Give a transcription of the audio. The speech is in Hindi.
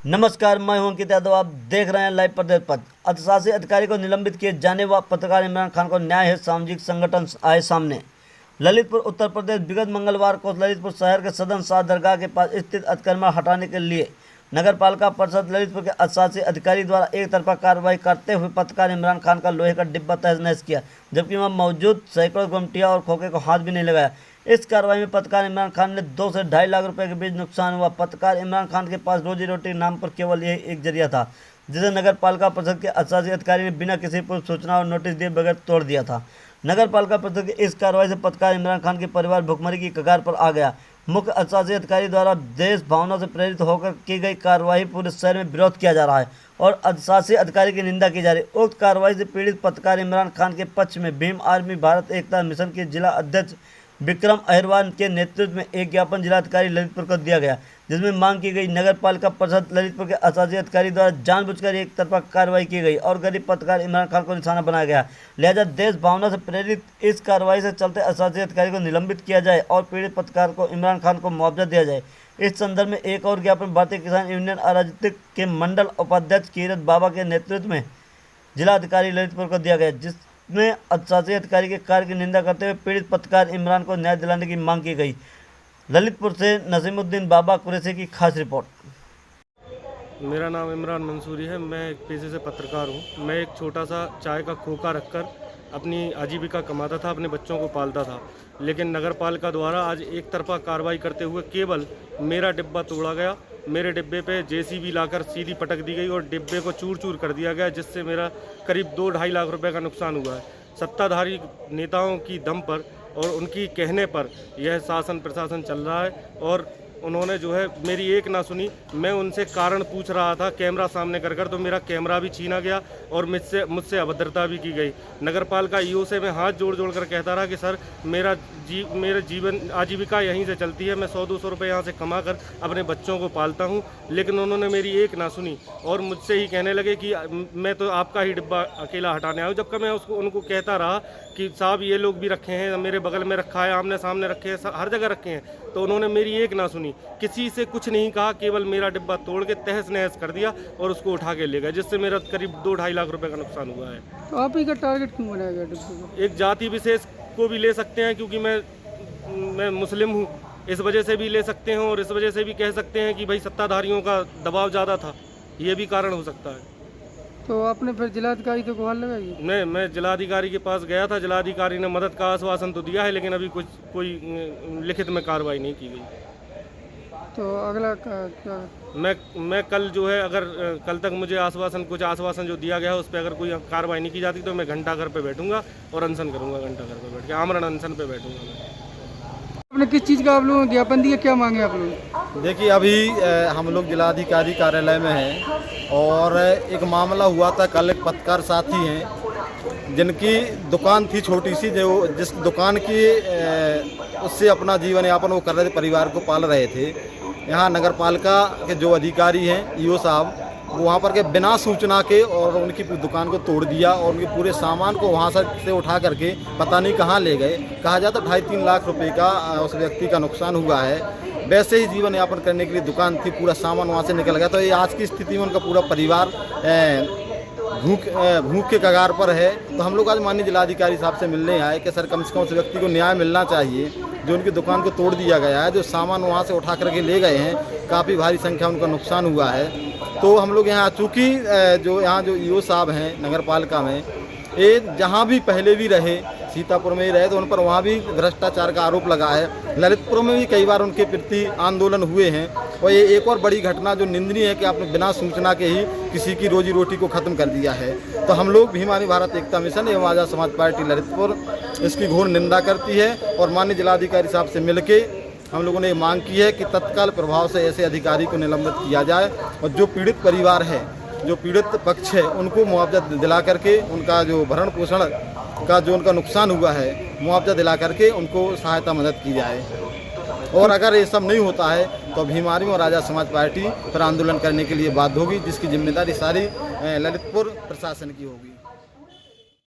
नमस्कार, मैं हूं अंकित यादव। आप देख रहे हैं लाइव प्रदेश पथ। अधिशासी अधिकारी को निलंबित किए जाने व पत्रकार इमरान खान को न्याय है, सामाजिक संगठन आए सामने। ललितपुर उत्तर प्रदेश। विगत मंगलवार को ललितपुर शहर के सदन शाह दरगाह के पास स्थित अतिक्रमण हटाने के लिए नगर पालिका परिषद ललितपुर के अधिशासी अधिकारी द्वारा एक तरफा कार्रवाई करते हुए पत्रकार इमरान खान का लोहे का डिब्बा तहस नहस किया, जबकि वहां मौजूद सैकड़ों गुमटियां और खोखे को हाथ भी नहीं लगाया। इस कार्रवाई में पत्रकार इमरान खान ने 2 से 2.5 लाख रुपए के बीच नुकसान हुआ। पत्रकार इमरान खान के पास रोजी रोटी नाम पर केवल यही एक जरिया था, जिसे नगर पालिका परिषद के अधिशासी अधिकारी ने बिना किसी पूर्व सूचना और नोटिस दिए बगैर तोड़ दिया था। नगर पालिका परिषद की इस कार्रवाई से पत्रकार इमरान खान के परिवार भुखमरी की कगार पर आ गया। मुख्य अधिशासी अधिकारी द्वारा देश भावना से प्रेरित होकर की गई कार्रवाई पूरे शहर में विरोध किया जा रहा है और अधिशासी अधिकारी की निंदा की जा रही है। उक्त कार्रवाई से पीड़ित पत्रकार इमरान खान के पक्ष में भीम आर्मी भारत एकता मिशन के जिला अध्यक्ष विक्रम अहिरवार के नेतृत्व में एक ज्ञापन जिलाधिकारी ललितपुर को दिया गया, जिसमें मांग की गई नगर पालिका परिषद ललितपुर के अधिशासी अधिकारी द्वारा जानबूझकर एक तरफा कार्रवाई की गई और गरीब पत्रकार इमरान खान को निशाना बनाया गया। लिहाजा देश भावना से प्रेरित इस कार्रवाई से चलते अधिशासी अधिकारी को निलंबित किया जाए और पीड़ित पत्रकार को इमरान खान को मुआवजा दिया जाए। इस संदर्भ में एक और ज्ञापन भारतीय किसान यूनियन अराजकता के मंडल उपाध्यक्ष कीरत बाबा के नेतृत्व में जिलाधिकारी ललितपुर को दिया गया, जिसमें अधिशासी अधिकारी के कार्य की निंदा करते हुए पीड़ित पत्रकार इमरान को न्याय दिलाने की मांग की गई। ललितपुर से नसीमुद्दीन बाबा कुरैशी की खास रिपोर्ट। मेरा नाम इमरान मंसूरी है। मैं एक पेशे से पत्रकार हूँ। मैं एक छोटा सा चाय का खोखा रखकर अपनी आजीविका कमाता था, अपने बच्चों को पालता था, लेकिन नगर पालिका द्वारा आज एक तरफा कार्रवाई करते हुए केवल मेरा डिब्बा तोड़ा गया। मेरे डिब्बे पे जेसीबी लाकर सीधी पटक दी गई और डिब्बे को चूर चूर कर दिया गया, जिससे मेरा करीब 2-2.5 लाख रुपए का नुकसान हुआ है। सत्ताधारी नेताओं की दम पर और उनकी कहने पर यह शासन प्रशासन चल रहा है और उन्होंने जो है मेरी एक ना सुनी। मैं उनसे कारण पूछ रहा था कैमरा सामने कर तो मेरा कैमरा भी छीना गया और मुझसे अभद्रता भी की गई। नगर पालिका ईओ से मैं हाथ जोड़ कर कहता रहा कि सर मेरा जीवन आजीविका यहीं से चलती है, मैं 100-200 रुपये यहाँ से कमा कर अपने बच्चों को पालता हूँ, लेकिन उन्होंने मेरी एक ना सुनी और मुझसे ही कहने लगे कि मैं तो आपका ही डिब्बा अकेला हटाने आया हूँ। जबकि मैं उनको कहता रहा कि साहब ये लोग भी रखे हैं, मेरे बगल में रखा है, आमने सामने रखे हैं, हर जगह रखे हैं, तो उन्होंने मेरी एक ना सुनी। किसी से कुछ नहीं कहा, केवल मेरा डिब्बा तोड़ के तहस नहस कर दिया और उसको उठा के ले गए, जिससे मेरा करीब 2-2.5 लाख रुपए का नुकसान हुआ है। तो आप ही का टारगेट क्यों बनाया गया डिब्बे को? एक जाति विशेष को भी ले सकते हैं, क्योंकि मैं मुस्लिम हूँ, इस वजह से भी ले सकते हैं और इस वजह से भी कह सकते हैं कि भाई सत्ताधारियों का दबाव ज़्यादा था, ये भी कारण हो सकता है। तो आपने फिर जिलाधिकारी को गुहार लगाई? मैं जिलाधिकारी के पास गया था। जिलाधिकारी ने मदद का आश्वासन तो दिया है, लेकिन अभी कोई लिखित में कार्रवाई नहीं की गई। तो अगला क्या? मैं कल जो है, अगर कल तक मुझे कुछ आश्वासन जो दिया गया है उस पर अगर कोई कार्रवाई नहीं की जाती तो मैं घंटाघर पे बैठूंगा और अनशन करूंगा। घंटाघर पे बैठ के आमरण अनशन पे बैठूंगा मैं। आपने किस चीज़ का आप लोगों ज्ञापन दिया, क्या मांगे आप लोग? देखिए, अभी हम लोग जिलाधिकारी कार्यालय में हैं और एक मामला हुआ था। कल एक पत्रकार साथी हैं जिनकी दुकान थी छोटी सी, जो जिस दुकान की उससे अपना जीवन यापन वो कर रहे थे, परिवार को पाल रहे थे। यहाँ नगर पालिका के जो अधिकारी हैं ईओ साहब, वो वहाँ पर के बिना सूचना के और उनकी दुकान को तोड़ दिया और उनके पूरे सामान को वहाँ से उठा करके पता नहीं कहाँ ले गए। कहा जाता 2.5-3 लाख रुपए का उस व्यक्ति का नुकसान हुआ है। वैसे ही जीवन यापन करने के लिए दुकान थी, पूरा सामान वहाँ से निकल गया। तो ये आज की स्थिति में उनका पूरा परिवार भूख के कगार पर है। तो हम लोग आज माननीय जिलाधिकारी साहब से मिलने आए कि सर कम से कम उस व्यक्ति को न्याय मिलना चाहिए, जो उनकी दुकान को तोड़ दिया गया है, जो सामान वहाँ से उठा करके ले गए हैं, काफ़ी भारी संख्या उनका नुकसान हुआ है। तो हम लोग यहाँ, चूँकि जो ईओ साहब हैं नगर पालिका में, ये जहाँ भी पहले भी रहे, सीतापुर में ही रहे, तो उन पर वहाँ भी भ्रष्टाचार का आरोप लगा है। ललितपुर में भी कई बार उनके प्रति आंदोलन हुए हैं। और ये एक और बड़ी घटना जो निंदनीय है कि आपने बिना सूचना के ही किसी की रोजी रोटी को ख़त्म कर दिया है। तो हम लोग भीम आर्मी भारत एकता मिशन एवं आज़ाद समाज पार्टी ललितपुर इसकी घोर निंदा करती है और माननीय जिलाधिकारी साहब से मिलके हम लोगों ने मांग की है कि तत्काल प्रभाव से ऐसे अधिकारी को निलंबित किया जाए और जो पीड़ित परिवार है, जो पीड़ित पक्ष है, उनको मुआवजा दिला करके उनका जो भरण पोषण का जो उनका नुकसान हुआ है, मुआवजा दिला करके उनको सहायता मदद की जाए। और अगर ये सब नहीं होता है तो भीम आर्मी और आज़ाद समाज पार्टी पर आंदोलन करने के लिए बाध्य होगी, जिसकी जिम्मेदारी सारी ललितपुर प्रशासन की होगी।